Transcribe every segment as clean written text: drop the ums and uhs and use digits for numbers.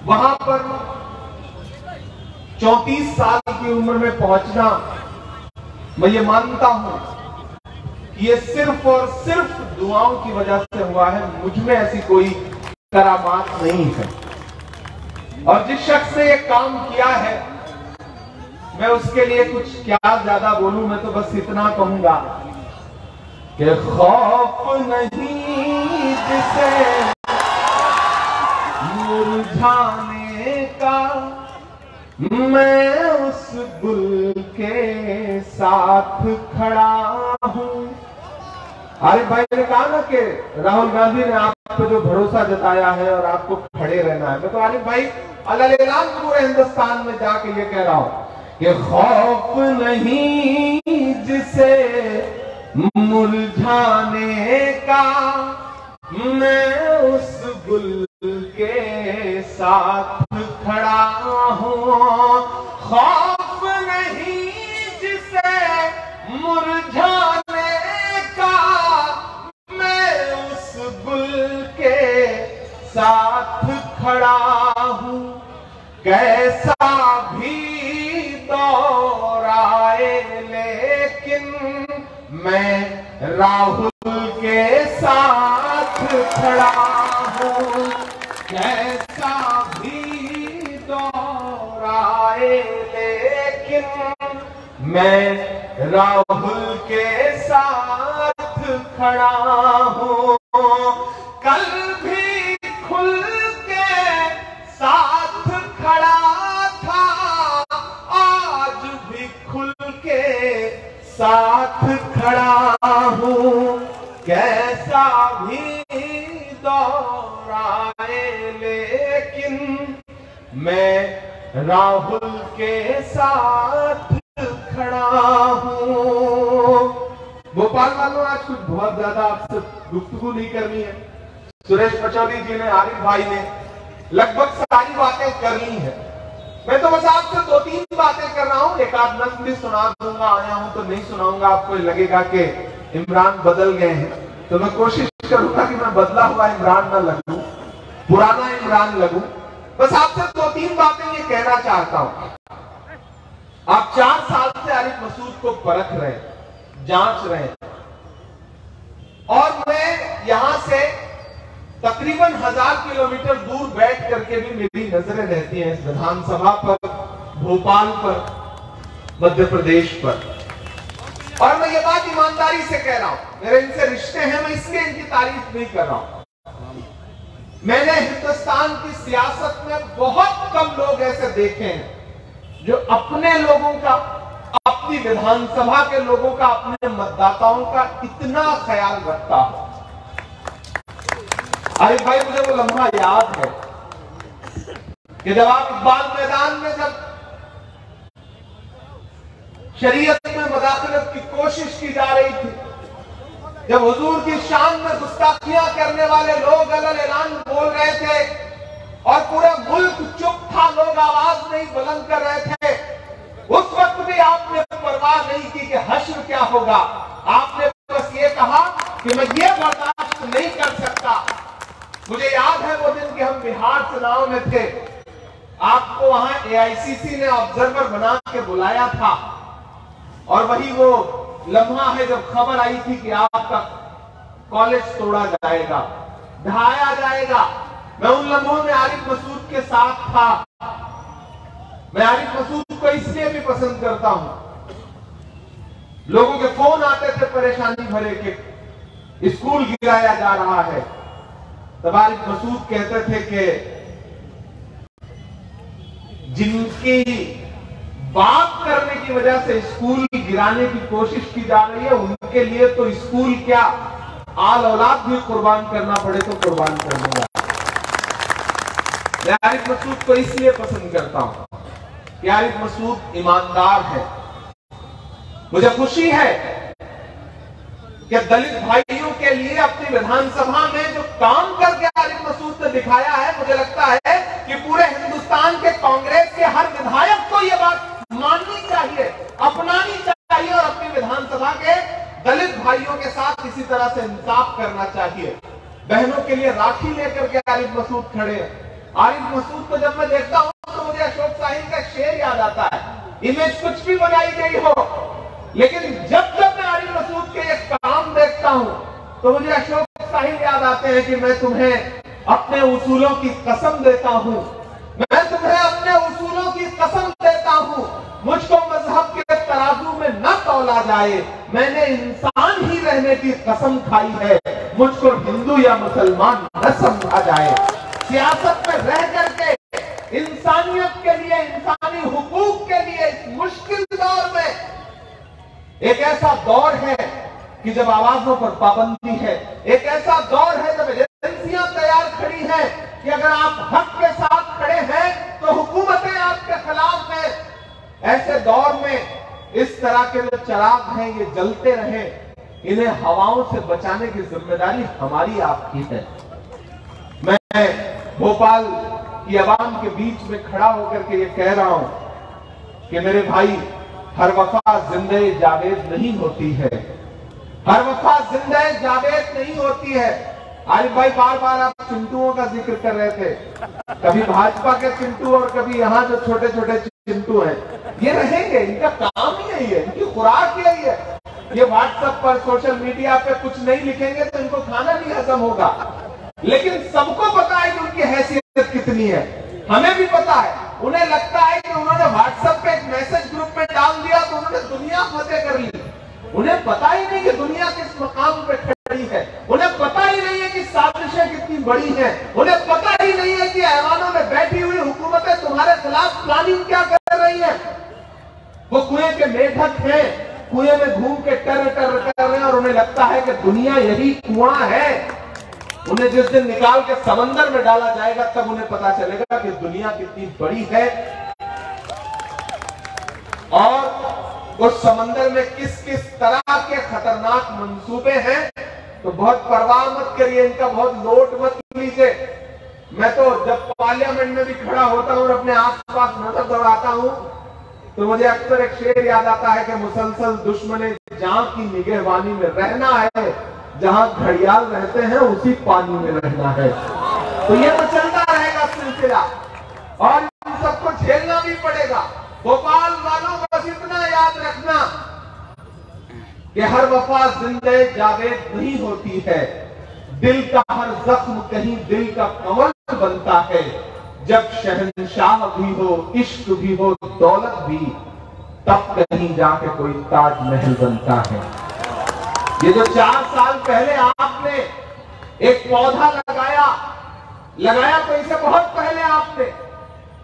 वहां पर 34 साल की उम्र में पहुंचना, मैं ये मानता हूं कि ये सिर्फ और सिर्फ दुआओं की वजह से हुआ है। मुझ में ऐसी कोई करामात नहीं है। और जिस शख्स ने ये काम किया है, मैं उसके लिए कुछ क्या ज्यादा बोलूं, मैं तो बस इतना कहूंगा कि खौफ नहीं जिसे मुरझाने का, मैं उस गुल के साथ खड़ा हूं। आरिफ भाई ने कहा ना कि राहुल गांधी ने आप पे जो भरोसा जताया है और आपको खड़े रहना है, मैं तो आरिफ भाई अल्लाह पूरे हिंदुस्तान में जाके ये कह रहा हूं कि खौफ नहीं जिसे मुरझाने का, मैं उस गुल के साथ खड़ा हूं। खौफ नहीं जिसे मुरझाने का, मैं उस गुल के साथ खड़ा हूं। कैसा भी दौर आए लेकिन मैं राहुल के साथ खड़ा हूं। कैसा भी दौर आए लेकिन मैं राहुल के साथ खड़ा हूं। कल भी खुल के साथ खड़ा था, आज भी खुल के साथ खड़ा हूं। कैसा भी दौर आए लेकिन मैं राहुल के साथ खड़ा हूं। भोपाल वालों, आज कुछ बहुत ज्यादा आपसे गुफ्तगू नहीं करनी है। सुरेश पचौरी जी ने, आरिफ भाई ने लगभग सारी बातें कर ली है। मैं तो बस आपसे 2-3 बातें कर रहा हूं। एक आध नस्ल भी सुना दूंगा, आया हूं तो नहीं सुनाऊंगा, आपको लगेगा कि इमरान बदल गए हैं। तो मैं कोशिश करूंगा कि मैं बदला हुआ इमरान ना लगूं, पुराना इमरान लगूं। बस आपसे 2-3 बातें ये कहना चाहता हूं। आप 4 साल से आरिफ मसूद को परख रहे, जांच रहे, और मैं यहां से तकरीबन 1000 किलोमीटर दूर बैठ करके भी मेरी नजरें रहती हैं इस विधानसभा पर, भोपाल पर, मध्य प्रदेश पर। और मैं ये बात ईमानदारी से कह रहा हूं, मेरे इनसे रिश्ते हैं, मैं इसलिए इनकी तारीफ नहीं कर रहा हूं। मैंने हिंदुस्तान की सियासत में बहुत कम लोग ऐसे देखे हैं जो अपने लोगों का, अपनी विधानसभा के लोगों का, अपने मतदाताओं का इतना ख्याल रखता हो। अरे भाई, मुझे वो लम्हा याद है कि जब आप इकबाल मैदान में जब शरीयत में मुदाखलत की कोशिश की जा रही थी, जब हुजूर की शान में गुस्ताखियां करने वाले लोग अलग-ऐलान बोल रहे थे और पूरा मुल्क चुप था, लोग आवाज नहीं बुलंद कर रहे थे, उस वक्त भी आपने परवाह नहीं की कि हश्र क्या होगा। आपने बस ये कहा कि मैं ये बर्दाश्त नहीं कर सकता। मुझे याद है वो दिन कि हम बिहार चुनाव में थे, आपको वहां एआईसीसी ने ऑब्जर्वर बना के बुलाया था, और वही वो लम्हा है जब खबर आई थी कि आपका कॉलेज तोड़ा जाएगा, ढहाया जाएगा। मैं उन लम्हों में आरिफ मसूद के साथ था। मैं आरिफ मसूद को इसलिए भी पसंद करता हूं, लोगों के फोन आते थे परेशानी भरे के स्कूल गिराया जा रहा है, तब आरिफ मसूद कहते थे कि जिनकी बात करने की वजह से स्कूल गिराने की कोशिश की जा रही है, उनके लिए तो स्कूल क्या, आल औलाद भी कुर्बान करना पड़े तो कुर्बान कर दूंगा। मैं आरिफ मसूद को इसलिए पसंद करता हूं कि आरिफ मसूद ईमानदार है। मुझे खुशी है कि दलित भाइयों के लिए अपनी विधानसभा में जो काम करके आरिफ मसूद ने दिखाया है, मुझे लगता है कि पूरे हिंदुस्तान के कांग्रेस के हर विधायक को यह बात माननी चाहिए, अपनानी चाहिए और अपनी विधानसभा के दलित भाइयों के साथ इसी तरह से इंसाफ करना चाहिए। बहनों के लिए राखी लेकर के आरिफ मसूद खड़े हैं। आरिफ मसूद को जब मैं देखता हूं तो मुझे अशोक साहिल का शेर याद आता है। इमेज कुछ भी बनाई गई हो, लेकिन जब जब मैं आरिफ मसूद के एक काम देखता हूं तो मुझे अशोक साहिल याद आते हैं कि मैं तुम्हें अपने उसूलों की कसम देता हूं, मैं तुम्हें अपने उसूलों की कसम देता हूं, मुझको मजहब के तराजू में न तौला जाए, मैंने इंसान ही रहने की कसम खाई है, मुझको हिंदू या मुसलमान न समझा जाए। सियासत में रह करके इंसानियत के लिए, इंसानी हुकूक के लिए इस मुश्किल दौर में, एक ऐसा दौर है कि जब आवाजों पर पाबंदी है, एक ऐसा दौर है जब एजेंसियां तैयार खड़ी हैं कि अगर आप हक के साथ खड़े हैं तो हुकूमतें आपके खिलाफ हैं। ऐसे दौर में इस तरह के जो चिराग हैं ये जलते रहे, इन्हें हवाओं से बचाने की जिम्मेदारी हमारी आपकी है। मैं भोपाल की आवाम के बीच में खड़ा होकर के ये कह रहा हूं कि मेरे भाई, हर वफा जिंदे जावेद नहीं होती है, हर वफा जिंदे जावेद नहीं होती है। आरिफ भाई, बार बार आप चिंटुओं का जिक्र कर रहे थे, कभी भाजपा के चिंटू और कभी यहाँ जो छोटे छोटे चिंटू हैं, ये रहेंगे, इनका काम ही यही है, इनकी खुराक यही है। ये व्हाट्सएप पर, सोशल मीडिया पे कुछ नहीं लिखेंगे तो इनको खाना नहीं हजम होगा। लेकिन सबको पता है कि उनकी हैसियत कितनी है, हमें भी पता है। उन्हें लगता है कि उन्होंने व्हाट्सएप पे एक मैसेज ग्रुप में डाल दिया तो उन्होंने दुनिया फतेह कर ली। उन्हें पता ही नहीं कि दुनिया किस मकाम पे खड़ी है, उन्हें पता ही नहीं है कि साजिशें कितनी बड़ी हैं, उन्हें पता ही नहीं है कि ऐवानों में बैठी हुई हुकूमतें तुम्हारे खिलाफ प्लानिंग क्या कर रही है। वो कुएं के मेढक हैं, कुएं में घूम के टर टर कर रहे हैं और उन्हें लगता है कि दुनिया यही कुआं है। उन्हें जिस दिन निकाल के समंदर में डाला जाएगा तब उन्हें पता चलेगा कि दुनिया कितनी बड़ी है और उस समंदर में किस किस तरह के खतरनाक मंसूबे हैं। तो बहुत परवाह मत करिए, इनका बहुत लोट मत लीजिए। मैं तो जब पार्लियामेंट में भी खड़ा होता हूं और अपने आसपास नजर दौड़ाता हूं तो मुझे अक्सर एक शेर याद आता है कि मुसलसल दुश्मने जां की निगहबानी में रहना है, जहां घड़ियाल रहते हैं उसी पानी में रहना है। तो ये तो चलता रहेगा सिलसिला और इन सबको झेलना भी पड़ेगा। भोपाल वालों बस इतना याद रखना कि हर वफा जिंदे जावेद नहीं होती है, दिल का हर जख्म कहीं दिल का कमल बनता है। जब शहंशाह भी हो, इश्क भी हो, दौलत भी, तब कहीं जाके कोई ताजमहल बनता है। ये जो 4 साल पहले आपने एक पौधा लगाया तो इसे बहुत पहले आपने,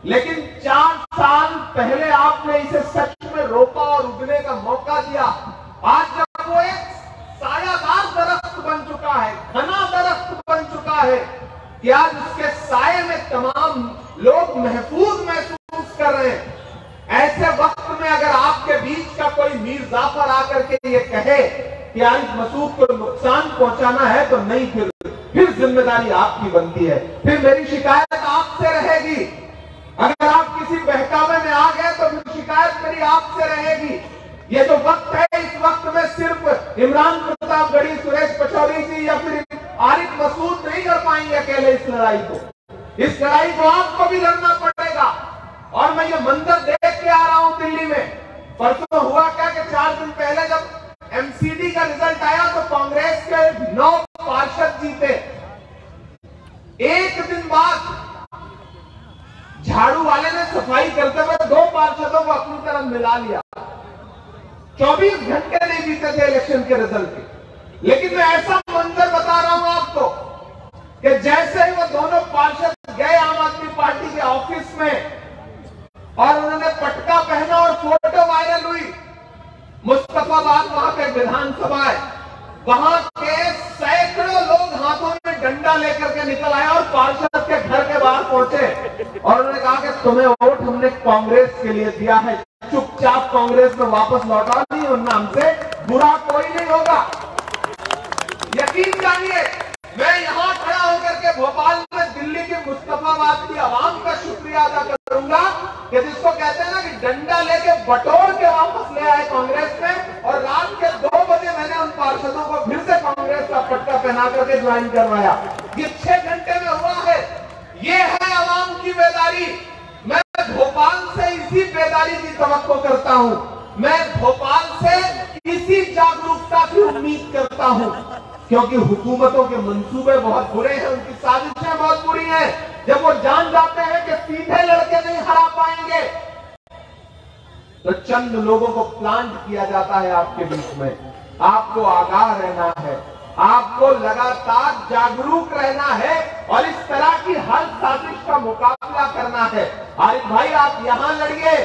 लेकिन 4 साल पहले आपने इसे सच में रोपा और उगने का मौका दिया। आज जब वो एक सायादार दरख्त बन चुका है, घना दरख्त बन चुका है कि आज उसके साये में तमाम लोग महफूज महसूस कर रहे हैं। ऐसे वक्त में अगर आपके बीच का कोई मीर जाफर आकर के ये कहे कि आरिफ मसूद को नुकसान पहुंचाना है तो नहीं, फिर जिम्मेदारी आपकी बनती है। फिर मेरी शिकायत आपसे रहेगी। अगर आप किसी बहकावे में आ गए तो फिर शिकायत मेरी आपसे रहेगी। ये जो वक्त है, इस वक्त में सिर्फ इमरान प्रतापगढ़ी, सुरेश पचौरी जी या फिर आरिफ मसूद नहीं कर पाएंगे अकेले इस लड़ाई को। इस लड़ाई को आपको भी लड़ना पड़ेगा। और मैं ये मंजर देख के आ रहा हूं दिल्ली में। परसों हुआ क्या कि 4 दिन पहले जब एमसीडी का रिजल्ट आया तो कांग्रेस के 9 पार्षद जीते। एक दिन बाद झाड़ू वाले ने सफाई करते हुए 2 पार्षदों को अपनी तरफ मिला लिया। 24 घंटे नहीं बीते थे इलेक्शन के रिजल्ट के, लेकिन मैं ऐसा मंजर बता रहा हूं आपको कि जैसे ही वो दोनों पार्षद गए आम आदमी पार्टी के ऑफिस में और उन्होंने पटका पहना और फोटो वायरल हुई। मुस्तफाबाद वहां पे विधानसभा है, वहां के सैकड़ों लोग हाथों में डंडा लेकर के निकल आए और पार्षद के घर के बाहर पहुंचे और उन्होंने कहा कि तुम्हें वोट हमने कांग्रेस के लिए दिया है, चुपचाप कांग्रेस में वापस लौटा दी, उनमें हमसे बुरा कोई नहीं होगा। यकीन जानिए, मैं यहां खड़ा होकर के भोपाल में दिल्ली के मुस्तफाबाद की आवाम का शुक्रिया अदा करूंगा कि जिसको कहते हैं ना कि डंडा लेके बटोर के वापस ले आए कांग्रेस में, और रात के 2 बजे मैंने उन पार्षदों को फिर से कांग्रेस का पटका पहना करके ज्वाइन करवाया। ये 6 घंटे में हुआ है। ये है आवाम की बेदारी, मैं भोपाल से इसी बेदारी की तवक्को करता हूं, मैं भोपाल से इसी जागरूकता की उम्मीद करता हूं, क्योंकि हुकूमतों के मंसूबे बहुत बुरे हैं, उनकी साजिशें बहुत बुरी हैं। जब वो जान जाते हैं कि सीधे लड़के नहीं हरा पाएंगे, तो चंद लोगों को प्लांट किया जाता है आपके बीच में। आपको आगाह रहना है, आपको लगातार जागरूक रहना है और इस तरह की हर साजिश का मुकाबला करना है। आरिफ भाई, आप यहां लड़िए,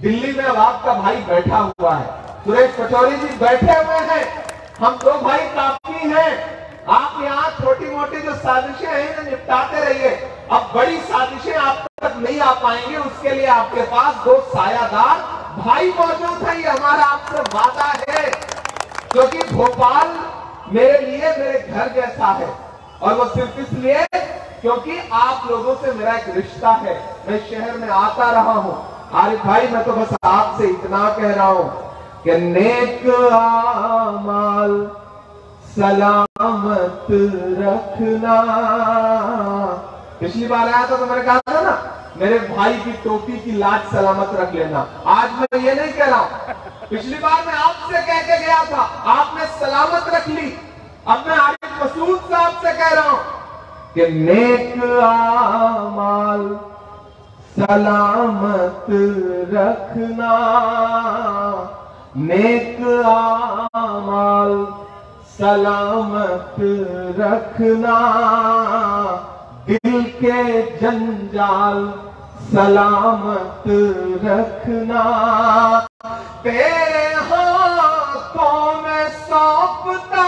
दिल्ली में अब आपका भाई बैठा हुआ है, सुरेश पचौरी जी बैठे हुए हैं, हम दो भाई काफी हैं। आप यहाँ छोटी मोटी जो साजिशें हैं ना निपटाते रहिए, अब बड़ी साजिशें आप तक नहीं आ पाएंगे, उसके लिए आपके पास दो सायादार भाई मौजूद है, ये हमारा आपसे वादा है। क्योंकि भोपाल मेरे लिए मेरे घर जैसा है, और वो सिर्फ इसलिए क्योंकि आप लोगों से मेरा एक रिश्ता है, मैं शहर में आता रहा हूं। आरिफ भाई, मैं तो बस आपसे इतना कह रहा हूं कि नेक आमाल सलामत रखना। पिछली बार आया था तो मैंने कहा था ना, मेरे भाई की टोपी की लाज सलामत रख लेना। आज मैं ये नहीं कह रहा हूं, पिछली बार मैं आपसे कह के गया था, आपने सलामत रख ली। अब मैं आरिफ मसूद साहब से कह रहा हूं कि नेक आमाल सलामत रखना, नेक आमाल सलामत रखना, दिल के जंजाल सलामत रखना, तेरे हाथों में सौंपता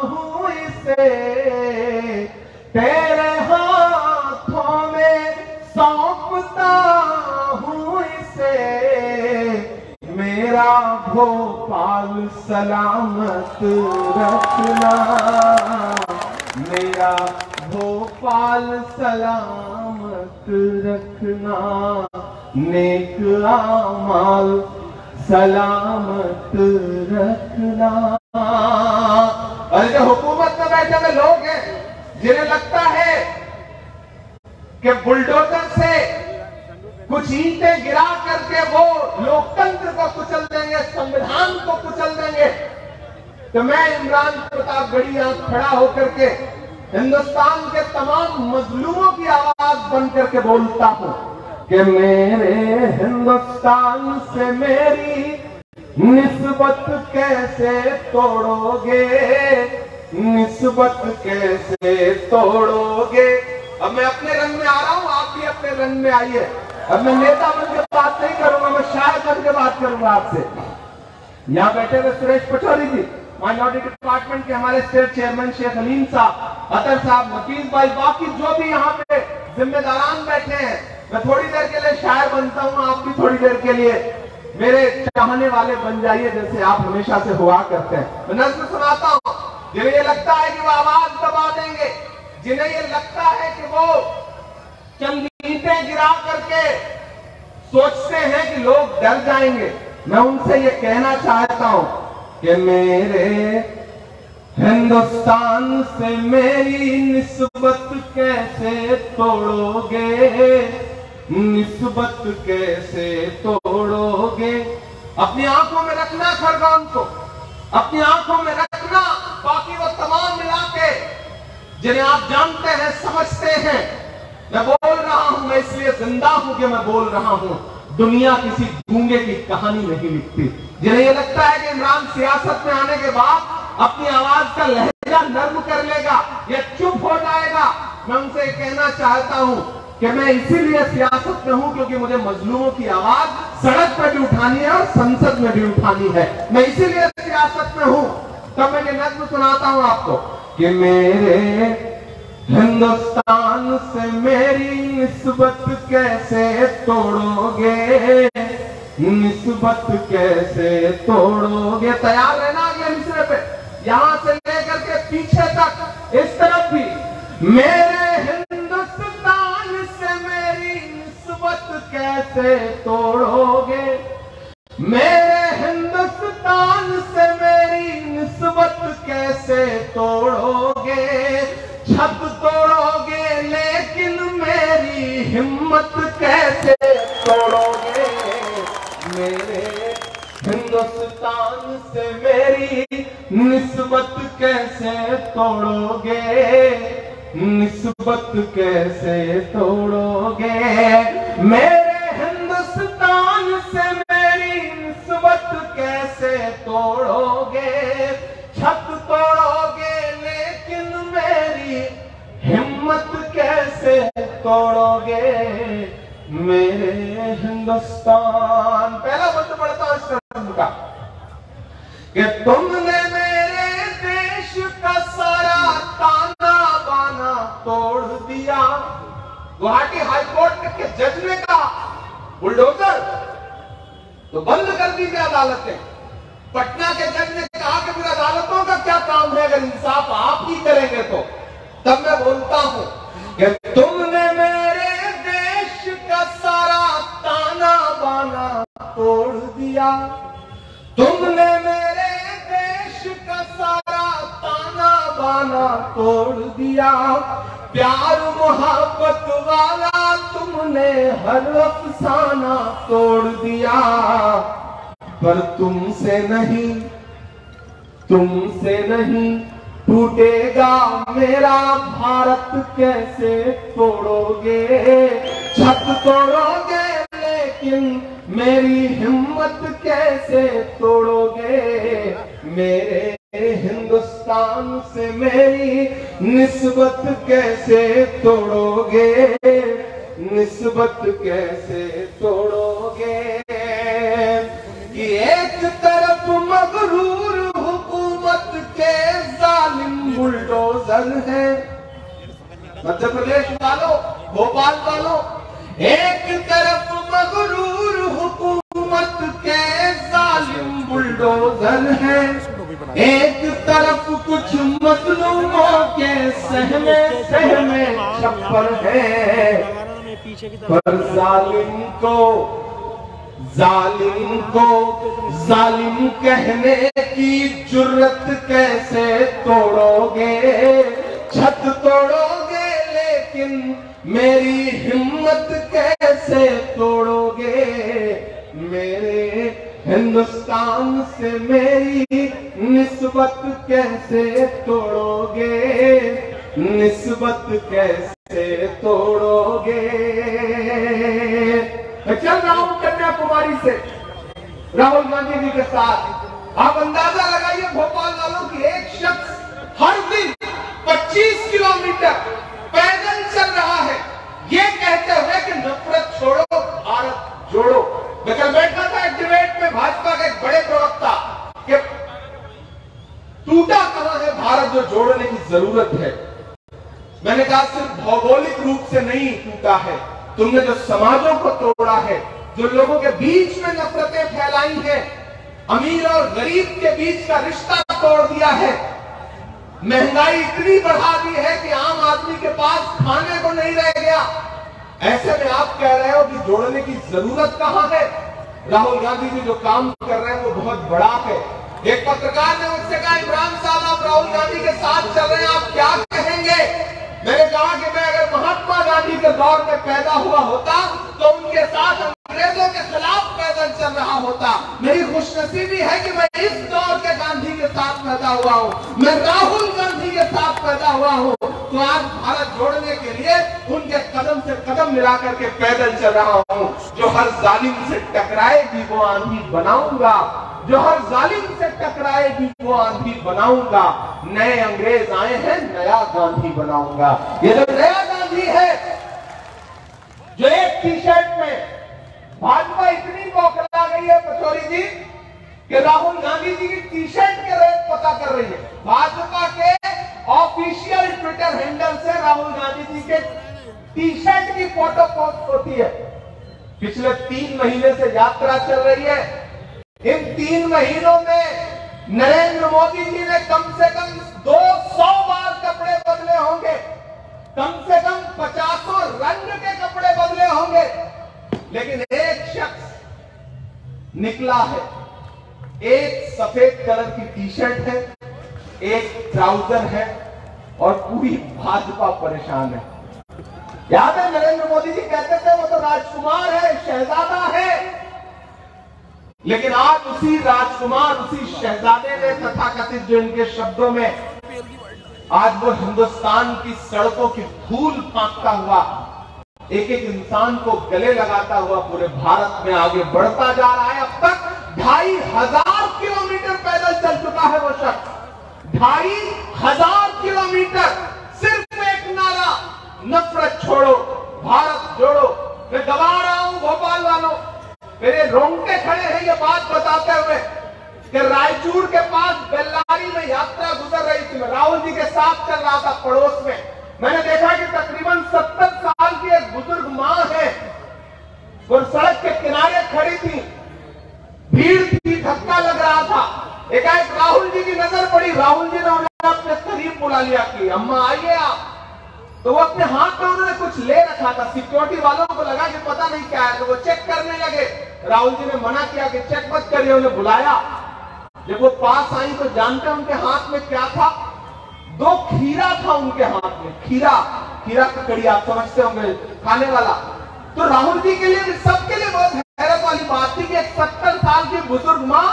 हूं इसे, तेरे हाथों में सौंपता हूं इसे, मेरा भोपाल सलामत रखना, मेरा भोपाल सलामत रखना, नेक आमाल सलामत रखना। और जो हुकूमत में बैठे हुए लोग हैं, जिन्हें लगता है कि बुलडोजर से कुछ ईंटें गिरा करके वो लोकतंत्र को कुचल देंगे, संविधान को कुचल देंगे, तो मैं इमरान प्रतापगढ़ी यहां खड़ा होकर के हिंदुस्तान के तमाम मजलूमों की आवाज बन करके बोलता हूं कि मेरे हिंदुस्तान से मेरी निस्बत कैसे तोड़ोगे, निस्बत कैसे तोड़ोगे। अब मैं अपने रंग में आ रहा हूं, आप भी अपने रंग में आइए। अब मैं नेता बन के बात नहीं करूंगा, मैं शायर बन के बात करूंगा आपसे। यहाँ बैठे हुए सुरेश पचौरी जी, माइनॉरिटी डिपार्टमेंट के हमारे स्टेट चेयरमैन शेख हलीम साहब, अतर साहब, नफीस भाई, बाकी जो भी यहाँ पे जिम्मेदारान बैठे हैं, मैं थोड़ी देर के लिए शायर बनता हूँ, आप भी थोड़ी देर के लिए मेरे चाहने वाले बन जाइए, जैसे आप हमेशा से हुआ करते हैं। मैं नज़्म सुनाता हूँ, जिन्हें ये लगता है कि वो आवाज दबा देंगे, जिन्हें ये लगता है कि वो चंद ईंटें गिरा करके सोचते हैं कि लोग डर जाएंगे, मैं उनसे ये कहना चाहता हूं कि मेरे हिंदुस्तान से मेरी निस्बत कैसे तोड़ोगे, निस्बत कैसे तोड़ोगे। अपनी आंखों में रखना खरगोन को, अपनी आंखों में रखना बाकी वो तमाम इलाके जिन्हें आप जानते हैं, समझते हैं। मैं बोल रहा हूं, मैं इसलिए जिंदा हूं कि मैं बोल रहा हूं। दुनिया किसी गूंगे की कहानी नहीं लिखती। जिन्हें ये लगता है कि इमरान सियासत में आने के बाद अपनी आवाज का लहजा नर्म कर लेगा या चुप हो जाएगा, मैं उनसे कहना चाहता हूं कि मैं इसीलिए सियासत में हूं क्योंकि मुझे मजलूमों की आवाज सड़क पर भी उठानी है और संसद में भी उठानी है। मैं इसीलिए सियासत में हूं। तब मैं ये नज़्म सुनाता हूं आपको कि मेरे हिंदुस्तान से मेरी निस्बत कैसे तोड़ोगे, निस्बत कैसे तोड़ोगे। तैयार रहना अगले मिसरे पे, यहां से लेकर के पीछे तक, इस तरफ भी। मेरे हिंदुस्तान से मेरी निस्बत कैसे तोड़ोगे, मेरे हिंदुस्तान से मेरी निस्बत कैसे तोड़ोगे। छत तोड़ोगे लेकिन हिम्मत कैसे तोड़ोगे, मेरे हिंदुस्तान से मेरी निस्बत कैसे तोड़ोगे, निस्बत कैसे तोड़ोगे, मेरे हिंदुस्तान से मेरी निस्बत कैसे तोड़ोगे, छत तोड़ोगे लेकिन मेरी हिम्मत कैसे तोड़ोगे, मेरे हिंदुस्तान। पहला बंद पढ़ता हूं शब्द का कि तुमने मेरे देश का सारा ताना बाना तोड़ दिया। गुवाहाटी हाईकोर्ट के जज ने कहा बुलडोजर तो बंद कर दीजिए अदालतें। पटना के जज ने कहा कि फिर अदालतों का क्या काम है, अगर इंसाफ आप ही करेंगे तो। तब मैं बोलता हूं कि तुमने मेरे देश का सारा ताना बाना तोड़ दिया, तुमने मेरे देश का सारा ताना बाना तोड़ दिया, प्यार मोहब्बत वाला तुमने हर अफसाना तोड़ दिया, पर तुमसे नहीं टूटेगा मेरा भारत कैसे तोड़ोगे, छत तोड़ोगे लेकिन मेरी हिम्मत कैसे तोड़ोगे, मेरे हिंदुस्तान से मेरी निस्बत कैसे तोड़ोगे, निस्बत कैसे तोड़ोगे। कि एक तरफ मगरूर हुकूमत के जालिम बुलडोजर है, मध्य प्रदेश वालों, भोपाल वालों, एक तरफ मगरूर हुकूमत के जालिम बुलडोजर है, एक तरफ कुछ मजलूमों के सहमे छप्पर है, पर जालिम कहने की जुर्रत कैसे तोड़ोगे, छत तोड़ोगे लेकिन मेरी हिम्मत कैसे तोड़ोगे, मेरे हिंदुस्तान से मेरी निस्बत कैसे तोड़ोगे, निस्बत कैसे तोड़ोगे। मैं चल रहा हूं कन्याकुमारी से राहुल गांधी जी के साथ। आप अंदाजा लगाइए भोपाल वालों की एक शख्स हर दिन 25 किलोमीटर पैदल चल रहा है, ये कहते हुए कि नफरत छोड़ो भारत जोड़ो। मैं कल बैठा था एक डिबेट में भाजपा के एक बड़े प्रवक्ता कि टूटा कहां है भारत जो जोड़ने की जरूरत है। मैंने कहा सिर्फ भौगोलिक रूप से नहीं टूटा है, तुमने जो समाजों को तोड़ा है, जो लोगों के बीच में नफरतें फैलाई हैं, अमीर और गरीब के बीच का रिश्ता तोड़ दिया है, महंगाई इतनी बढ़ा दी है कि आम आदमी के पास खाने को नहीं रह गया। ऐसे में आप कह रहे हो कि जोड़ने की जरूरत कहां है। राहुल गांधी जी जो काम कर रहे हैं वो बहुत बड़ा है। एक पत्रकार ने मुझसे कहा इमरान साहब आप राहुल गांधी के साथ चल रहे हैं, आप क्या कहेंगे। मैंने कहा कि मैं अगर महात्मा गांधी के दौर में पैदा हुआ होता तो उनके साथ अंग्रेजों के खिलाफ पैदल चल रहा होता। मेरी खुशनसीबी है कि मैं इस दौर के गांधी के साथ पैदा हुआ हूँ, मैं राहुल गांधी के साथ पैदा हुआ हूँ। तो आज भारत जोड़ने के लिए उनके कदम से कदम मिलाकर के पैदल चल रहा हूँ। जो हर जालिम से टकराएगी वो आंधी बनाऊंगा, जो हर जालिम से टकराएगी वो आंधी बनाऊंगा। नए अंग्रेज आए हैं, नया गांधी बनाऊंगा। ये जो नया गांधी है जो एक टी शर्ट में भाजपा इतनी बौखला गई है पचौरी जी कि राहुल गांधी जी की टी शर्ट के रेट पता कर रही है। भाजपा के ऑफिशियल ट्विटर हैंडल से राहुल गांधी जी के टी शर्ट की फोटो पोस्ट होती है। पिछले 3 महीने से यात्रा चल रही है। इन 3 महीनों में नरेंद्र मोदी जी ने कम से कम 200 बार कपड़े बदले होंगे, कम से कम 50 रंग के कपड़े बदले होंगे, लेकिन एक शख्स निकला है। एक सफेद कलर की टी शर्ट है, एक ट्राउजर है और पूरी भाजपा परेशान है। याद है नरेंद्र मोदी जी कहते थे वो तो राजकुमार है, शहजादा है, लेकिन आज उसी राजकुमार, उसी शहजादे ने तथाकथित जो इनके शब्दों में आज वो हिंदुस्तान की सड़कों की धूल फांकता हुआ, एक एक इंसान को गले लगाता हुआ पूरे भारत में आगे बढ़ता जा रहा है। अब तक 2500 किलोमीटर पैदल चल चुका है वो शख्स, 2500 किलोमीटर, सिर्फ एक नारा, नफरत छोड़ो, भारत जोड़ो। मैं दबा रहा हूं भोपाल वालों, मेरे रोंगटे खड़े हैं ये बात बताते हुए कि रायचूर के पास बेल्लारी में यात्रा गुजर रही थी, मैं राहुल जी के साथ चल रहा था पड़ोस में, मैंने देखा कि तकरीबन 70 साल की एक बुजुर्ग मां है, वो सड़क के किनारे खड़ी थी, भीड़ थी, धक्का लग रहा था, एकाएक राहुल जी की नजर पड़ी, राहुल जी ने उन्हें अपने करीब बुला लिया कि अम्मा आइए आप। तो वो अपने हाथ में उन्होंने कुछ ले रखा था, सिक्योरिटी वालों को लगा कि पता नहीं क्या है, तो वो चेक करने लगे। राहुल जी ने मना किया कि चेक मत करिए, उन्हें बुलाया। जब वो पास आई तो जानते उनके हाथ में क्या था? 2 खीरा था उनके हाथ में, खीरा की कड़ी, आप समझते होंगे, खाने वाला। तो राहुल जी के लिए, सबके लिए बहुत हैरत वाली बात थी कि एक 70 साल की बुजुर्ग मां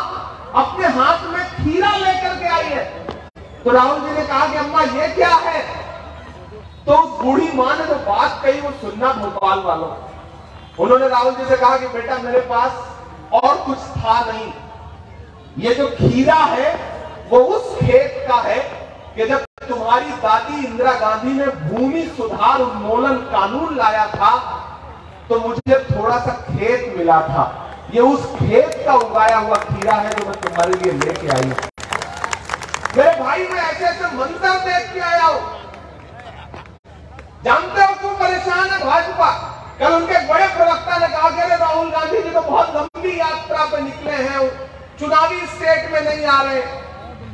अपने हाथ में खीरा लेकर के आई है। तो राहुल जी ने कहा कि अम्मा ये क्या है? तो उस बूढ़ी मां ने जो बात कही वो सुनना भोपाल वालों। उन्होंने राहुल जी से कहा कि बेटा मेरे पास और कुछ था नहीं, ये जो खीरा है वो उस खेत का है कि जब तुम्हारी दादी इंदिरा गांधी ने भूमि सुधार उन्मूलन कानून लाया था तो मुझे थोड़ा सा खेत मिला था, ये उस खेत का उगाया हुआ खीरा है जो मैं तुम्हारे लिए लेके आई हूं। मेरे भाई मैं ऐसे ऐसे मंजर देख के आया हूं। जानते हो क्यों परेशान है भाजपा? कल उनके बड़े प्रवक्ता ने कहा कि राहुल गांधी जी तो बहुत लंबी यात्रा पे निकले हैं, चुनावी स्टेट में नहीं आ रहे।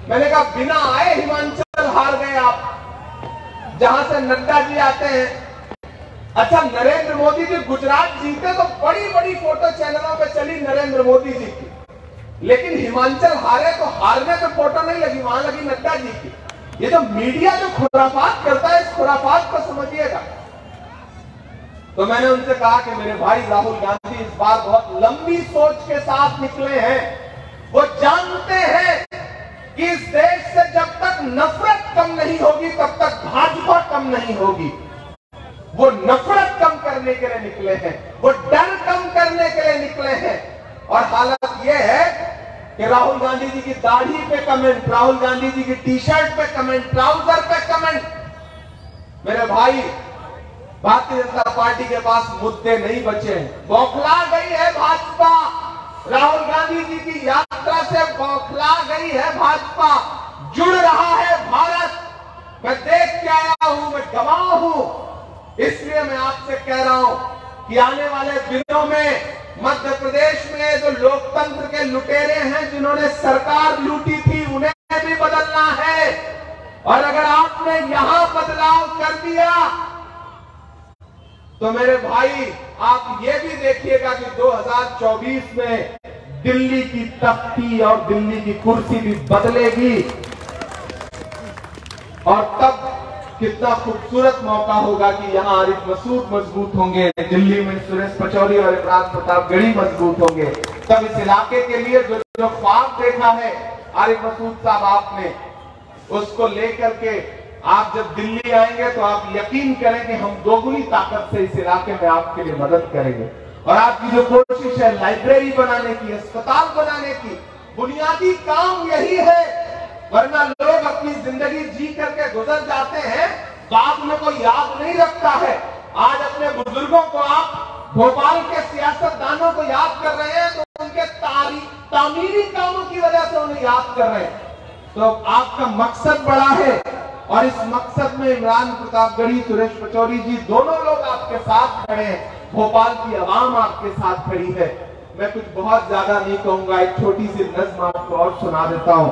मैंने कहा बिना आए हिमाचल हार गए आप, जहां से नड्डा जी आते हैं। अच्छा नरेंद्र मोदी जी गुजरात जीते तो बड़ी बड़ी फोटो चैनलों पे चली नरेंद्र मोदी जी की, लेकिन हिमाचल हारे तो हारने पे फोटो नहीं लगी, वहां लगी नड्डा जी की। ये जो मीडिया जो खुराफात करता है, इस खुराफात को समझिएगा। तो मैंने उनसे कहा कि मेरे भाई राहुल गांधी इस बार बहुत लंबी सोच के साथ निकले हैं। वो जानते हैं कि इस देश से जब तक नफरत कम नहीं होगी तब तक भाजपा कम नहीं होगी। वो नफरत कम करने के लिए निकले हैं, वो डर कम करने के लिए निकले हैं। और हालत ये है कि राहुल गांधी जी की दाढ़ी पे कमेंट, राहुल गांधी जी की टी शर्ट पे कमेंट, ट्राउजर पे कमेंट। मेरे भाई भारतीय जनता पार्टी के पास मुद्दे नहीं बचे, बौखला गई है भाजपा। राहुल गांधी जी की यात्रा से बौखला गई है भाजपा, जुड़ रहा है भारत। मैं देख के आया हूं, मैं गवाह हूं, इसलिए मैं आपसे कह रहा हूं कि आने वाले दिनों में मध्य प्रदेश में जो लोकतंत्र के लुटेरे हैं, जिन्होंने सरकार लूटी थी, उन्हें भी बदलना है। और अगर आपने यहां बदलाव कर दिया तो मेरे भाई आप ये भी देखिएगा कि 2024 में दिल्ली की तख्ती और दिल्ली की कुर्सी भी बदलेगी। और तब कितना खूबसूरत मौका होगा कि यहाँ आरिफ मसूद मजबूत होंगे, दिल्ली में सुरेश पचौरी और इमरान प्रतापगढ़ी मजबूत होंगे। तब इस इलाके के लिए जो ख्वाब देखा है आरिफ मसूद साहब आपने, उसको लेकर के आप जब दिल्ली आएंगे तो आप यकीन करें कि हम दोगुनी ताकत से इस इलाके में आपके लिए मदद करेंगे। और आपकी जो कोशिश है लाइब्रेरी बनाने की, अस्पताल बनाने की, बुनियादी काम यही है। वरना लोग अपनी जिंदगी जी करके गुजर जाते हैं, बाद में कोई याद नहीं रखता है। आज अपने बुजुर्गों को आप भोपाल के सियासतदानों को याद कर रहे हैं तो उनके तामीरी कामों की वजह से उन्हें याद कर रहे हैं। तो आपका मकसद बड़ा है और इस मकसद में इमरान प्रतापगढ़ी, सुरेश पचौरी जी दोनों लोग आपके साथ खड़े हैं, भोपाल की आवाम आपके साथ खड़ी है। मैं कुछ बहुत ज्यादा नहीं कहूंगा, एक छोटी सी नज्म आपको और सुना देता हूं,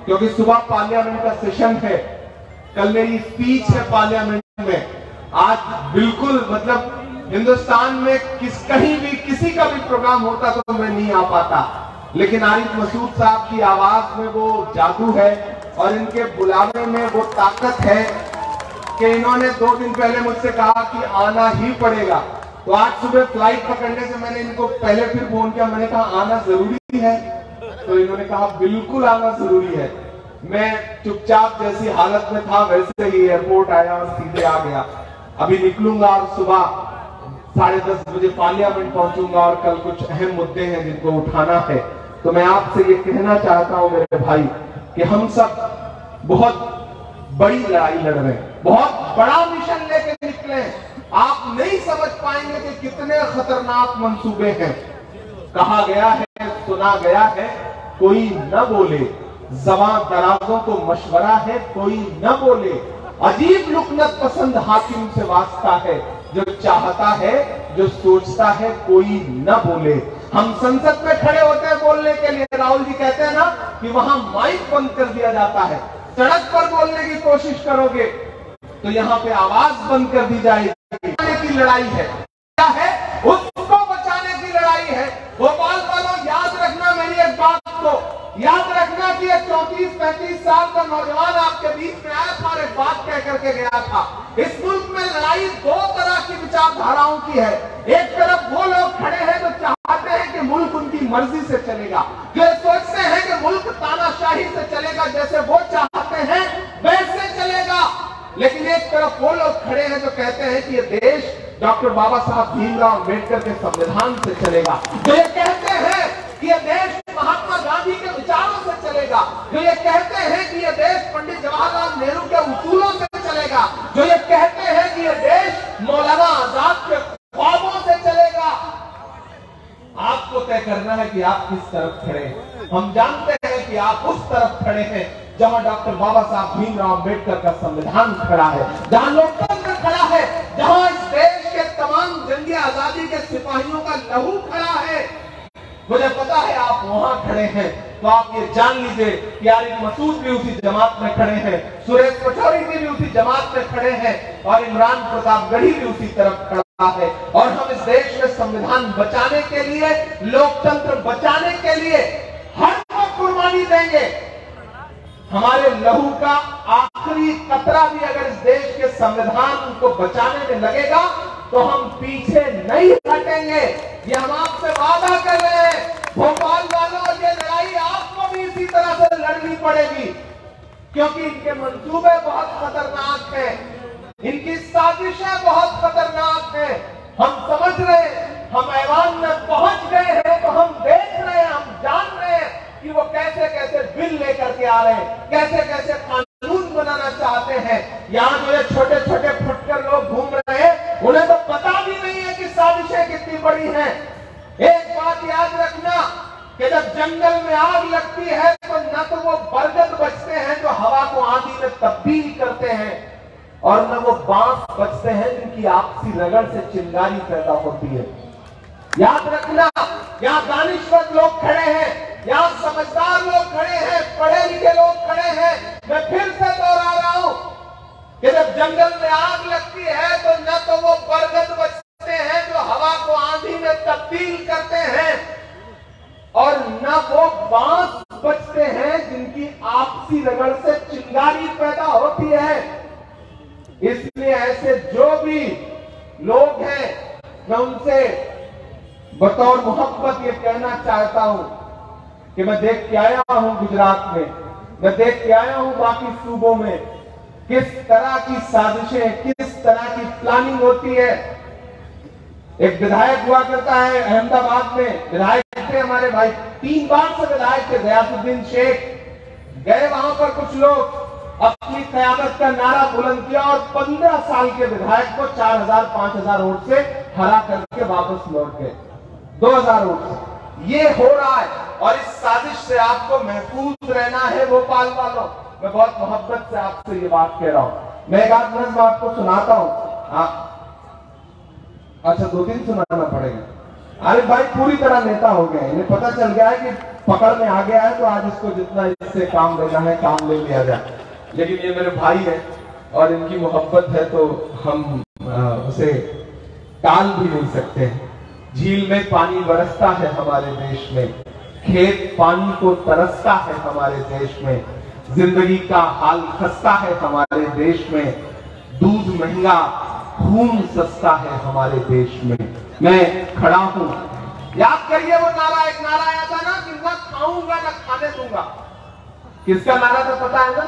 क्योंकि सुबह पार्लियामेंट का सेशन है, कल मेरी स्पीच है पार्लियामेंट में। आज बिल्कुल मतलब हिंदुस्तान में कहीं भी किसी का भी प्रोग्राम होता तो मैं नहीं आ पाता, लेकिन आरिफ मसूद साहब की आवाज में वो जादू है और इनके बुलावे में वो ताकत है कि इन्होंने 2 दिन पहले मुझसे कहा कि आना ही पड़ेगा। तो आज सुबह फ्लाइट पकड़ने से मैंने इनको पहले फिर फोन किया, मैंने कहा आना जरूरी है, तो इन्होंने कहा बिल्कुल आना जरूरी है। मैं चुपचाप जैसी हालत में था वैसे ही एयरपोर्ट आया और सीधे आ गया। अभी निकलूंगा और सुबह 10:30 बजे पार्लियामेंट पहुंचूंगा और कल कुछ अहम मुद्दे हैं जिनको उठाना है। तो मैं आपसे ये कहना चाहता हूं मेरे भाई कि हम सब बहुत बड़ी लड़ाई लड़ रहे हैं, बहुत बड़ा मिशन लेके निकले। आप नहीं समझ पाएंगे कि कितने खतरनाक मंसूबे हैं। कहा गया है, सुना गया है, कोई न बोले, ज़बां दराजों को मशवरा है, कोई न बोले, अजीब लुकनत पसंद हाकिम से वास्ता है, जो चाहता है, जो सोचता है, कोई न बोले। हम संसद में खड़े होते हैं बोलने के लिए, राहुल जी कहते हैं ना कि वहां माइक बंद कर दिया जाता है। सड़क पर बोलने की कोशिश करोगे तो यहाँ पे आवाज बंद कर दी जाएगी। बचाने की लड़ाई है, क्या है? उसको बचाने की लड़ाई है। भोपाल वालों, याद रखना मेरी एक बात को, याद रखना कि एक 34-35 साल का नौजवान आपके बीच में आया था और एक बात कह करके गया था। इस मुल्क में लड़ाई 2 तरह की विचारधाराओं की है। एक तरफ वो लोग खड़े हैं जो चाहते हैं कि मुल्क उनकी मर्जी से चलेगा, जो सोचते हैं कि मुल्क तानाशाही से चलेगा, जैसे वो चाहते हैं वैसे चलेगा। लेकिन एक तरफ वो लोग खड़े हैं जो कहते हैं कि ये देश डॉक्टर बाबा साहब भीमराव अम्बेडकर के संविधान से चलेगा, जो ये कहते हैं कि ये देश महात्मा गांधी के विचारों से चलेगा, जो ये कहते हैं कि ये देश पंडित जवाहरलाल नेहरू के उसूलों से चलेगा, जो ये कहते हैं कि ये देश मौलाना आजाद के ख्वाबों से चलेगा। आपको तय करना है कि आप किस तरफ खड़े हैं। हम जानते हैं कि आप उस तरफ खड़े हैं जहां डॉक्टर बाबा साहब भीमराव अम्बेडकर का संविधान खड़ा है, जहां लोकतंत्र खड़ा है, जहां इस देश के तमाम जंगी आजादी के सिपाहियों का लहू खड़ा है। मुझे पता है आप वहां खड़े हैं, तो आप ये जान लीजिए कि आरिफ मसूद भी उसी जमात में खड़े हैं, सुरेश पचौरी भी उसी जमात में खड़े हैं और इमरान प्रतापगढ़ी भी उसी तरफ खड़ा है। और हम इस देश में संविधान बचाने के लिए, लोकतंत्र बचाने के लिए हर वो कुर्बानी देंगे। हमारे लहू का आखिरी कतरा भी अगर इस देश के संविधान को बचाने में लगेगा तो हम पीछे नहीं हटेंगे। ये हम आपसे वादा कर रहे हैं। भोपाल वालों, ये लड़ाई आपको भी इसी तरह से लड़नी पड़ेगी, क्योंकि इनके मंसूबे बहुत खतरनाक हैं, इनकी साजिशें बहुत खतरनाक हैं। हम समझ रहे हैं, हम ऐवान में पहुंच गए हैं तो हम देख रहे हैं, हम जान रहे हैं कि वो कैसे कैसे बिल लेकर के आ रहे हैं, कैसे कैसे कानून बनाना चाहते हैं। यहाँ जो ये छोटे छोटे फुटकर लोग घूम रहे हैं, उन्हें तो पता भी नहीं है कि साजिशें कितनी बड़ी हैं। एक बात याद रखना कि जब जंगल में आग लगती है तो न तो वो बरगद बचते हैं जो हवा को आंधी में तब्दील करते हैं, और न वो बांस बचते हैं जिनकी आपसी रगड़ से चिंगारी पैदा होती है। याद रखना, यहाँ दानिश्वर लोग खड़े हैं, यहाँ समझदार लोग खड़े हैं, पढ़े लिखे लोग खड़े हैं। मैं फिर से दोहरा रहा हूं कि जब जंगल में आग लगती है तो न तो वो बरगद बचते हैं जो हवा को आंधी में तब्दील करते हैं, और न वो बांस बचते हैं जिनकी आपसी रगड़ से चिंगारी पैदा होती है। इसलिए ऐसे जो भी लोग हैं, मैं उनसे बतौर मोहब्बत ये कहना चाहता हूं कि मैं देख के आया हूं गुजरात में, मैं देख के आया हूं बाकी सूबों में किस तरह की साजिशें, किस तरह की प्लानिंग होती है। एक विधायक हुआ करता है अहमदाबाद में, विधायक थे हमारे भाई, 3 बार से विधायक थे, गयासुद्दीन शेख। गए वहां पर कुछ लोग, अपनी कयामत का नारा बुलंद किया और 15 साल के विधायक को 4000-5000 वोट से हरा करके वापस लौट गए, 2000 वोट से। ये हो रहा है और इस साजिश से आपको महफूज रहना है भोपाल वालों। मैं बहुत मोहब्बत से आपसे ये बात कह रहा हूं। मैं एक आध नज़्म आपको सुनाता हूं। अच्छा, 2-3 सुनाना पड़ेगा। आरिफ भाई पूरी तरह नेता हो गए, इन्हें पता चल गया है कि पकड़ में आ गया है तो आज इसको जितना इससे काम लेना है काम ले लिया जाए। लेकिन ये मेरे भाई है और इनकी मोहब्बत है तो हम उसे टाल भी नहीं सकते हैं। झील में पानी बरसता है हमारे देश में, खेत पानी को तरसता है हमारे देश में, जिंदगी का हाल खस्ता है हमारे देश में, दूध महंगा, खून सस्ता है हमारे देश में। मैं खड़ा हूं, याद करिए वो नारा, एक नारा आया था ना कि ना खाऊंगा ना खाने दूंगा। किसका नारा था पता है ना?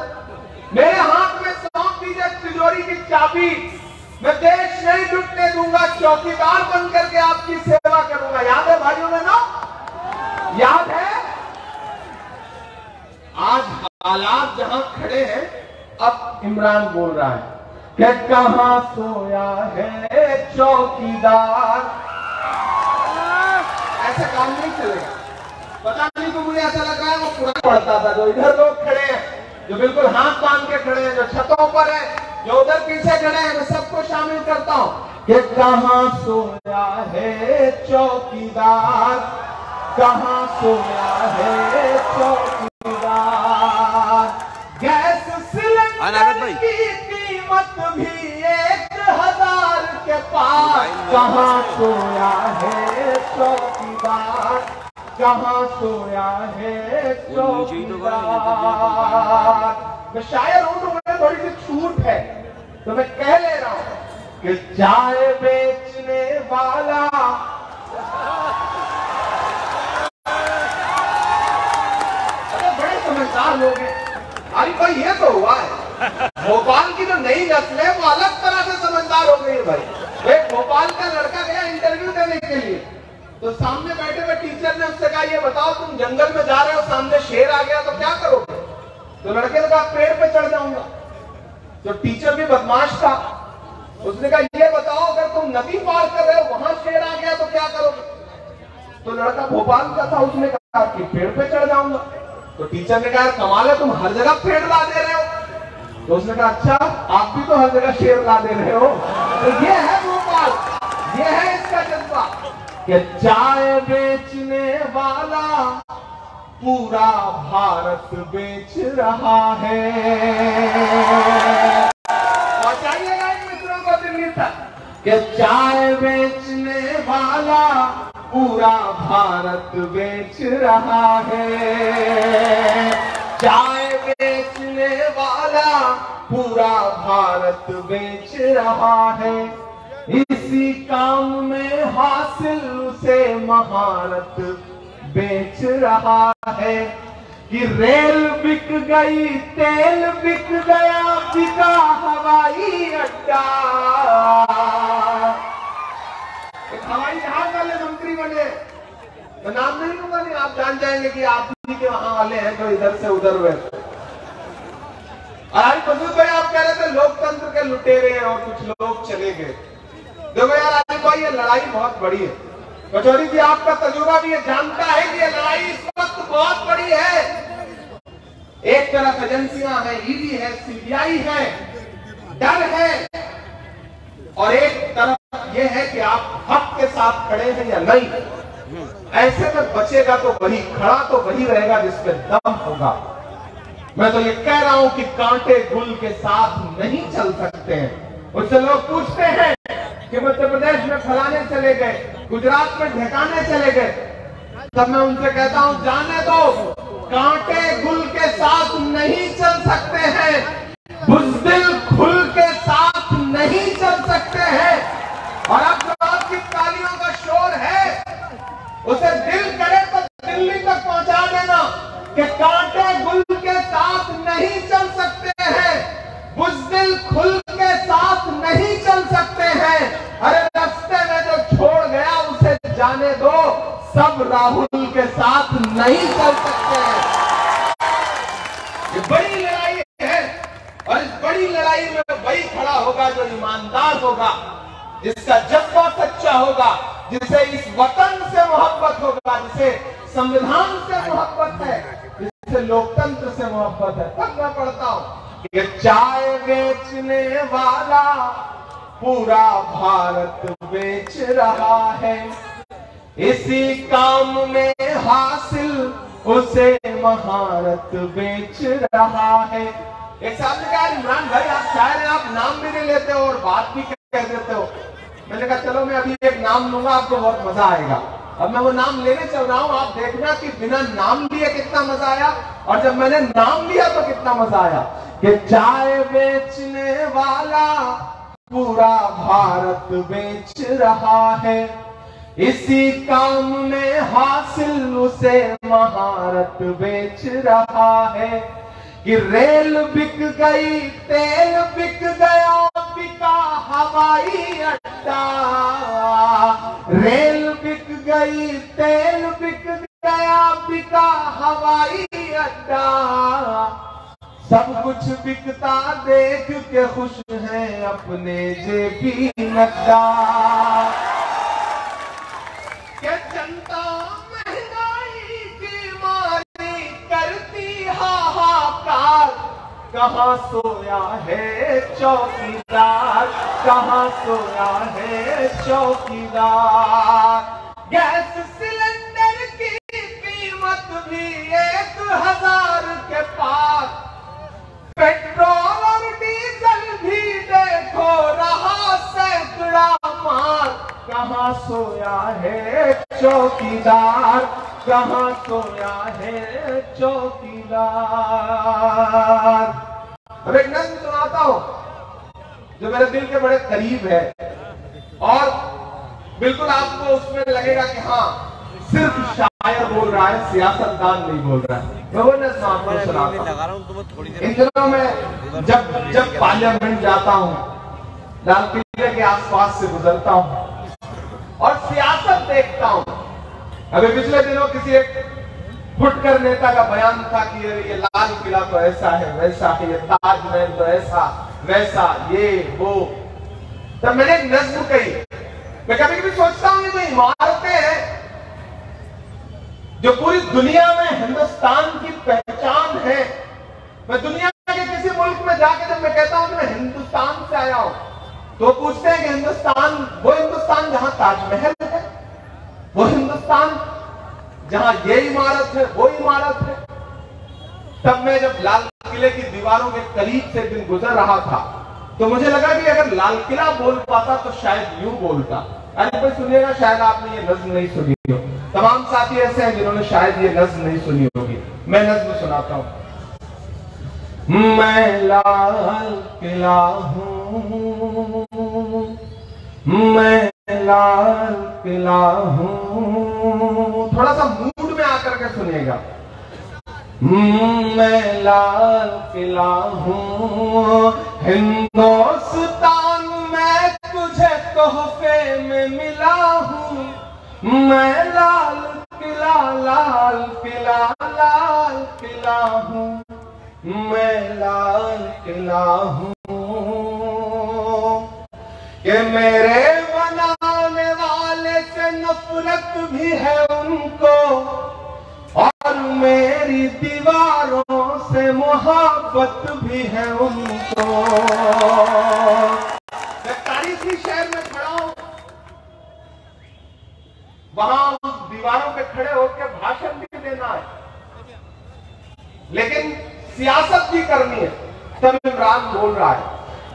मेरे हाथ में सौंप दीजिए तिजोरी की चाबी, मैं देश नहीं लुटने दूंगा, चौकीदार बन करके आपकी सेवा करूंगा। याद है भाइयों बहनों? याद है? आज हालात जहां खड़े हैं, अब इमरान बोल रहा है कि कहां सोया है चौकीदार। ऐसा काम नहीं चलेगा। पता नहीं तो मुझे ऐसा लग रहा है वो कुरान पढ़ता था। जो इधर लोग खड़े हैं, जो बिल्कुल हाथ बांध के खड़े हैं, जो छतों पर है, जो उधर पीछे खड़े हैं, मैं सबको शामिल करता हूं कि कहां सोया है चौकीदार, कहां सोया है चौकीदार। गैस सिलेंडर की कीमत भी 1000 के पार, कहां सोया है चौकीदार, कहां सोया है चौकीदार। मैं शायर हूं तो मुझे थोड़ी सी छूट है, तो मैं कह ले रहा हूं कि चाय बेचने वाला, अरे बड़े समझदार लोग हैं। अरे भाई ये तो हुआ है, भोपाल की जो नई नस्ल है वो अलग तरह से समझदार हो गई है भाई। एक भोपाल का लड़का गया इंटरव्यू देने के लिए, तो सामने बैठे हुए टीचर ने उससे कहा, ये बताओ तुम जंगल में जा रहे हो, सामने शेर आ गया तो क्या करोगे? तो लड़के ने कहा पेड़ पे चढ़ जाऊंगा। तो टीचर भी बदमाश था, उसने कहा ये बताओ अगर तुम नदी पार कर रहे हो, वहां शेर आ गया तो क्या करोगे? तो लड़का भोपाल का था, उसने कहा कि पेड़ पे चढ़ जाऊंगा। तो टीचर ने कहा कमाल है, तुम हर जगह पेड़ ला दे रहे हो। तो उसने कहा अच्छा, आप भी तो हर जगह शेर ला दे रहे हो। तो ये है भोपाल, ये है इसका जज्बा कि चाय बेचने वाला पूरा भारत बेच रहा है। पहुंचाइएगा इन मित्रों को दिल्ली तक कि चाय बेचने वाला पूरा भारत बेच रहा है, चाय बेचने वाला पूरा भारत बेच रहा है। इसी काम में हासिल उसे महारत बेच रहा है कि रेल बिक गई, तेल बिक गया, बिका हवाई अड्डा। एक हवाई जहाज वाले मंत्री बने, मैं नाम नहीं लूंगा, नहीं आप जान जाएंगे कि आप ही के वहां वाले हैं जो इधर से उधर हुए। और आज मजबूत भाई आप कह रहे थे लोकतंत्र के लुटेरे हैं और कुछ लोग चले गए। देखो यार आरिफ भाई, ये लड़ाई बहुत बड़ी है। कचौरी जी आपका तजुर्बा भी ये जानता है कि ये लड़ाई इस वक्त बहुत बड़ी है। एक तरफ एजेंसियां हैं, ईडी है, सीबीआई है, डर है, और एक तरफ ये है कि आप हक के साथ खड़े हैं या नहीं। ऐसे में बचेगा तो वही, खड़ा तो वही रहेगा जिसपे दम होगा। मैं तो ये कह रहा हूं कि कांटे गुल के साथ नहीं चल सकते हैं। उससे लोग पूछते हैं कि मध्य प्रदेश में फलाने चले गए, गुजरात में ढकाने चले गए, तब मैं उनसे कहता हूं जाने दो, कांटे गुल के साथ नहीं चल सकते हैं, बुज़दिल खुल के साथ नहीं चल सकते हैं। और अब जो आपकी तालियों का शोर है, उसे दिल करे तो दिल्ली तक पहुंचा देना कि कांटे गुल के साथ नहीं चल सकते हैं, बुज़दिल खुल के साथ नहीं चल सकते हैं। अरे रास्ते में जो छोड़ गया उसे जाने दो, सब राहुल के साथ नहीं चल सकते हैं। ये बड़ी लड़ाई है, और इस बड़ी लड़ाई में वही खड़ा होगा जो ईमानदार होगा, जिसका जज्बा सच्चा होगा, जिसे इस वतन से मोहब्बत होगा, जिसे संविधान से मोहब्बत है, जिसे लोकतंत्र से मोहब्बत है। तब मैं पढ़ता हूं कि चाय बेचने वाला पूरा भारत बेच रहा है, इसी काम में हासिल उसे महारत बेच रहा है। एक साहब ने कहा इमरान भाई आप शायर हैं, आप नाम भी नहीं लेते हो और बात भी कह देते हो। मैंने कहा चलो मैं अभी एक नाम लूंगा, आपको बहुत मजा आएगा। अब मैं वो नाम लेने चल रहा हूं, आप देखना कि बिना नाम लिए कितना मजा आया, और जब मैंने नाम लिया तो कितना मजा आया। कि चाय बेचने वाला पूरा भारत बेच रहा है, इसी काम में हासिल उसे महारत बेच रहा है। कि रेल बिक गई, तेल बिक गया, बिका हवाई अड्डा। रेल बिक गई, तेल बिक गया, बिका हवाई अड्डा। सब कुछ बिकता देख के खुश हैं अपने जेपी नड्डा। क्या जनता महंगाई की मारी करती हाहाकार, कहाँ सोया है चौकीदार, कहाँ सोया है चौकीदार। गैस सिलेंडर की कीमत भी 1000 के पार, पेट्रोल और डीजल भी देखो रहा सैकड़ा मार। कहाँ सोया है चौकीदार, कहाँ सोया है चौकीदार। अब एक नज़्म सुनाता हूं जो मेरे दिल के बड़े करीब है और बिल्कुल आपको उसमें लगेगा कि हाँ सिर्फ शायर बोल रहा है, सियासतदान नहीं बोल रहा है। मैं वो नज़्म आपको सुनाता हूं। इन दिनों में जब पार्लियामेंट जाता हूं, लाल किले के आसपास से गुजरता हूं और सियासत देखता हूं। अभी पिछले दिनों किसी एक फुटकर नेता का बयान था कि ये लाल किला तो ऐसा है वैसा है, ये ताजमहल तो ऐसा वैसा, ये वो। तब मैंने एक नज़्म कही। मैं कभी कभी सोचता हूं ये जो इमारतें हैं जो पूरी दुनिया में हिंदुस्तान की पहचान है, मैं दुनिया के किसी मुल्क में जाके जब मैं कहता हूं कि मैं हिंदुस्तान से आया हूं तो पूछते हैं कि हिंदुस्तान, वो हिंदुस्तान जहां ताजमहल है, वो हिंदुस्तान जहां ये इमारत है, वो इमारत है। तब मैं जब लाल किले की दीवारों के करीब से दिन गुजर रहा था तो मुझे लगा कि अगर लाल किला बोल पाता तो शायद यूं बोलता। अरे भाई सुनिएगा, शायद आपने ये नज़्म नहीं सुनी हो। तमाम साथी ऐसे हैं जिन्होंने शायद ये नज़्म नहीं सुनी होगी। मैं नज़्म सुनाता हूं। मैं लाल किला हूं, मैं लाल किला हूं। थोड़ा सा मूड में आकर के सुनिएगा। मैं लाल किला हूं, हिंदुस्तान में तुझे तोहफे में मिला हूं। मैं लाल किला, लाल किला, लाल किला हूं, मैं लाल किला हूं। कि मेरे बनाने वाले से नफरत भी है उनको और मेरी दीवारों से मोहब्बत भी है उनको। मैं तारीखी शहर में खड़ा हूं, वहां दीवारों पे खड़े होकर भाषण भी देना है लेकिन सियासत भी करनी है। तब इमरान बोल रहा है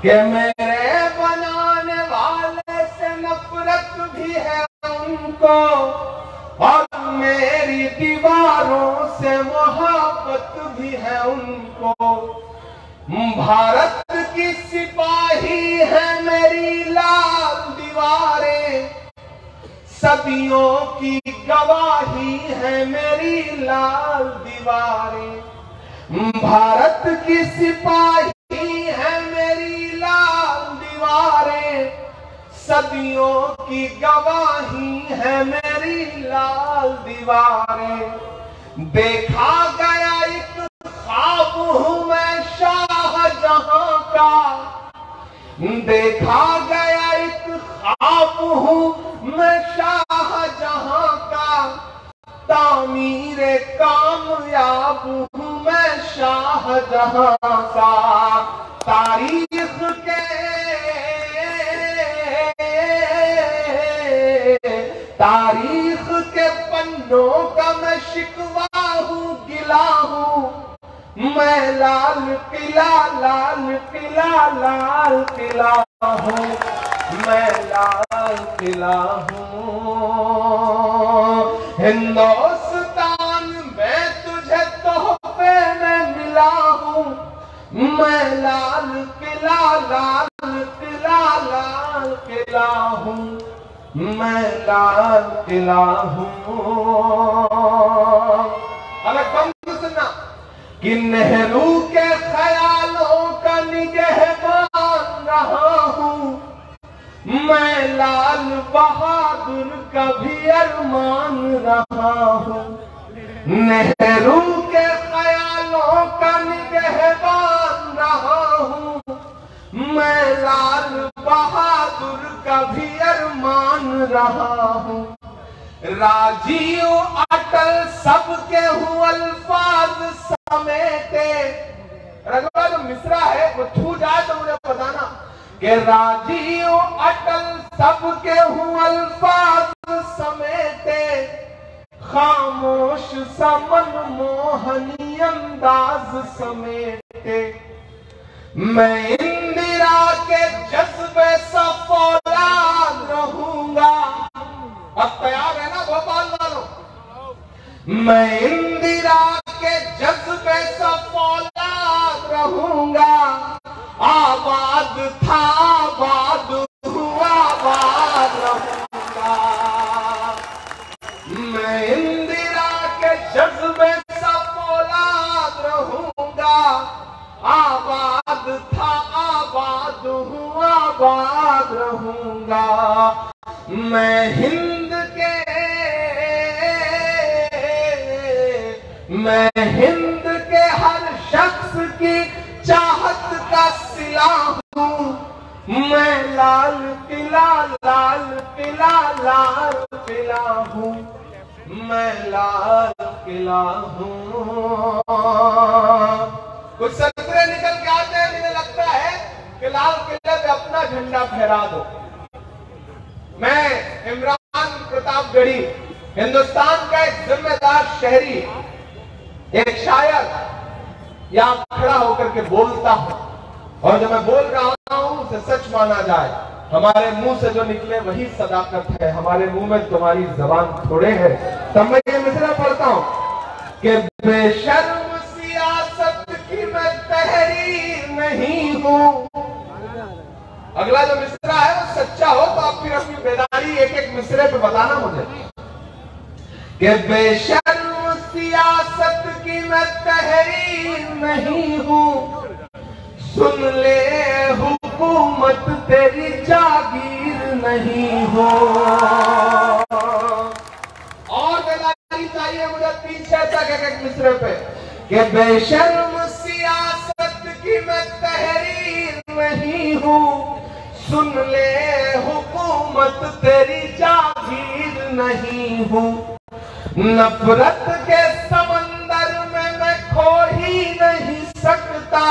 कि मेरे बनाने वाले से नफरत भी है उनको और मेरी दीवारों से मोहब्बत भी है उनको। भारत की सिपाही है मेरी लाल दीवारें, सदियों की गवाही है मेरी लाल दीवारें। भारत की सिपाही है मेरी लाल दीवारें, सदियों की गवाही है मेरी लाल दीवारें। देखा गया एक ख्वाब हूं मैं शाहजहां का, देखा गया एक ख्वाब हूं मैं शाहजहां का। तामीरे कामयाब हूं मैं शाहजहां का। तारीख के पन्नों का मैं शिकवा हूं, गिला हूं। मैं लाल किला, लाल किला, लाल किला हूं, मैं लाल किला हूं। हिंदुस्तान में तुझे तोहफे में मिला हूं, मैं लाल किला, लाल किला हूँ मैं, लाल किला हूँ। अब एक पंक्ति सुनना कि नेहरू के ख्यालों का निगहबान रहा हूँ मैं, लाल बहादुर का भी अरमान रहा हूँ। नेहरू के ख्यालों का निगहबान रहा हूँ मैं, लाल बहादुर का भी अरमान रहा हूँ। राजीव अटल सबके हूँ अल्फाज समेटे। अगला जो मिसरा है वो छू जाए तो मुझे बताना कि राजीव अटल सबके हूँ अल्फाज समेटे, खामोश समन मोहनी अंदाज समेटे। मैं इंदिरा के जज्बे सा फौलाद रहूंगा। अब तैयार है ना भोपाल वालों? मैं इंदिरा के जज्बे सा फौलाद रहूंगा। आबाद था आबाद हुआ आबाद रहूंगा। मैं इंदिरा के जज्बे सा फौलाद रहूंगा। आबाद था आबाद हुआ आबाद रहूंगा। मैं हिंद के हर शख्स की चाहत का सिला हूँ मैं, लाल किला, लाल किला, लाल किला हूँ मैं, लाल किला हूँ। कुछ सत्र निकल के आते हैं, मुझे लगता है कि लाल किले पे अपना झंडा फहरा दो। मैं इमरान प्रतापगढ़ी, हिंदुस्तान का एक जिम्मेदार शहरी, एक शायर यहाँ खड़ा होकर के बोलता हूँ, और जो मैं बोल रहा हूँ उसे सच माना जाए। हमारे मुंह से जो निकले वही सदाकत है, हमारे मुंह में तुम्हारी जबान थोड़े है। तब मैं ये मिसरा पढ़ता हूँ कि बेशर्म सियासत की मैं तहरीर नहीं हूँ। अगला जो मिसरा है वो सच्चा हो तो आप फिर अपनी बेदारी एक एक मिसरे पे बताना मुझे कि बेशर्म सियासत की मैं तहरीर नहीं हूँ, सुन ले हुकूमत तेरी जागीर नहीं हो। और बेदारी चाहिए मुझे पीछे तक एक एक मिसरे पे कि बेशर्म सियासत की मैं तहरीर नहीं हूँ, सुन ले हुकूमत तेरी जागीर नहीं हूँ। नफरत के समंदर में मैं खो ही नहीं सकता,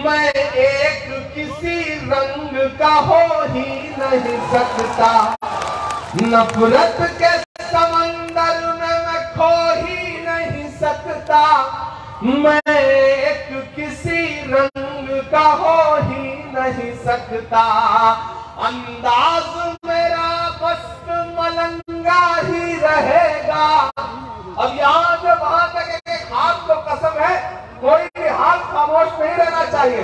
मैं एक किसी रंग का हो ही नहीं सकता। नफरत के समंदर में मैं खो ही नहीं सकता, मैं एक किसी रंग का हो ही नहीं सकता। अंदाज मेरा मस्त मलंगा ही रहेगा। अब यहाँ से वहां तक एक हाथ तो कसम है, कोई भी हाथ खामोश नहीं रहना चाहिए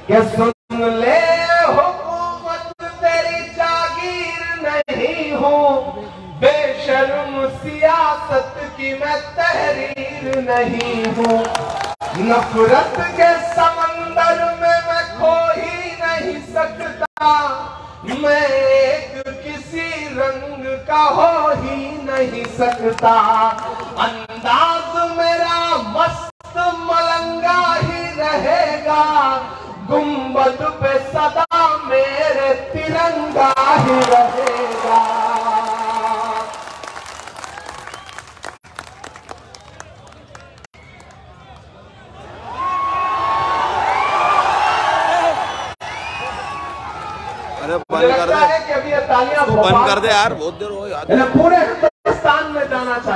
कि सुन ले हुकूमत तेरी जागीर नहीं हूँ, बेशर्म सियासत की मैं तहरीर नहीं हूँ। नफरत के समंदर में मैं खो ही नहीं सकता, मैं एक किसी रंग का हो ही नहीं सकता। अंदाज मेरा मस्त मलंगा ही रहेगा, गुंबद पे सदा मेरे तिरंगा ही रहेगा। बंद कर दे, कि अभी ये तालियां बंद कर दे यार, बहुत देर हो यार। पूरे हिंदुस्तान में जाना चाहिए।